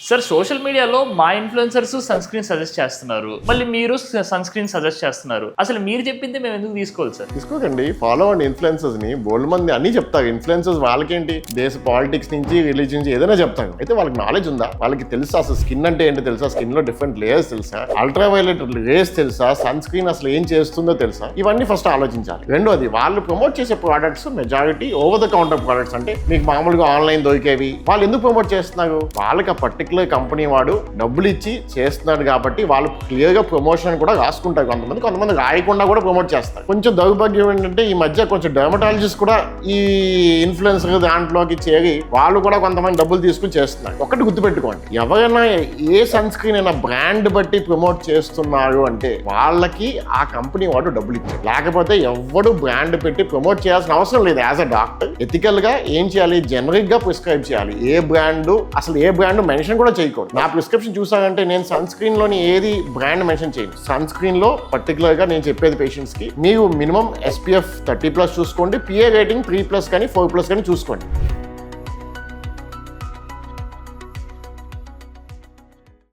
Sir social మీడియాలో మా influencers sun screen suggest చేస్తున్నారు, మళ్ళీ మీరు సన్ స్క్రీన్ సజెస్ట్ చేస్తున్నారు. అసలు మీరు చెప్పింది మేము ఎందుకు తీసుకోవాలి సార్? తీసుకోకండి, ఫాలో అవ్వండి ఇన్ఫ్లుయెన్సర్స్ ని. బోల్డ్ మంది అన్ని చెప్తారు. ఇన్ఫ్లుయెన్సర్స్ వాళ్ళకేంటి, దేశ పాలిటిక్స్ నుంచి రిలీజియన్ నుంచి ఏదైనా చెప్తారు. అయితే వాళ్ళకి నాలెడ్జ్ ఉందా? వాళ్ళకి తెలుసా అసలు స్కిన్ అంటే ఏంటో తెలుసా? స్కిన్ లో డిఫరెంట్ లేయర్స్ తెలుసా? అల్ట్రా వైలెట్ రేస్ తెలుసా? సన్ స్క్రీన్ అసలు ఏం చేస్తుందో తెలుసా? ఇవన్నీ ఫస్ట్ ఆలోచించాలి. రెండోది, వాళ్ళు ప్రమోట్ చేసే products majority over the counter products. అంటే మీకు మామూలుగా ఆన్లైన్ దొరికేవి. వాళ్ళు ఎందుకు ప్రమోట్ చేస్తున్నారు? వాళ్ళకి ఆ పర్టికులర్ కంపెనీ వాడు డబ్బులు ఇచ్చి చేస్తున్నాడు కాబట్టి వాళ్ళు క్లియర్ గా ప్రమోషన్ కూడా రాసుకుంటారు. కొంతమంది రాయకుండా కూడా ప్రమోట్ చేస్తారు. కొంచెం దౌర్భాగ్యం ఏంటంటే ఈ మధ్య కొంచెం డెర్మటాలజిస్ట్ కూడా ఈ ఇన్ఫ్లుయెన్సర్ దాంట్లోకి చేరి వాళ్ళు కూడా కొంతమంది డబ్బులు తీసుకుని చేస్తున్నారు. ఒకటి గుర్తుపెట్టుకోండి, ఎవరైనా ఏ సన్ స్క్రీన్ అయినా బ్రాండ్ బట్టి ప్రమోట్ చేస్తున్నారు అంటే వాళ్ళకి ఆ కంపెనీ వాడు డబ్బులు ఇచ్చారు. లేకపోతే ఎవడు బ్రాండ్ పెట్టి ప్రమోట్ చేయాల్సిన అవసరం లేదు. యాజ్ అ డాక్టర్ ఎథికల్ గా ఏం చేయాలి? జనరిక్ గా ప్రిస్క్రైబ్ చేయాలి. ఏ బ్రాండ్ మెన్షన్ కూడా చేయకూడదు. నా ప్రిస్క్రిప్షన్ చూసానంటే నేను సన్ స్క్రీన్ లోని ఏది బ్రాండ్ మెన్షన్ చేయను. సన్ స్క్రీన్ లో పర్టికులర్ గా నేను చెప్పేది పేషెంట్స్ కి మీరు మినిమం SPF 30+ చూసుకోండి, PA రేటింగ్ 3+ కానీ 4+ కానీ చూసుకోండి.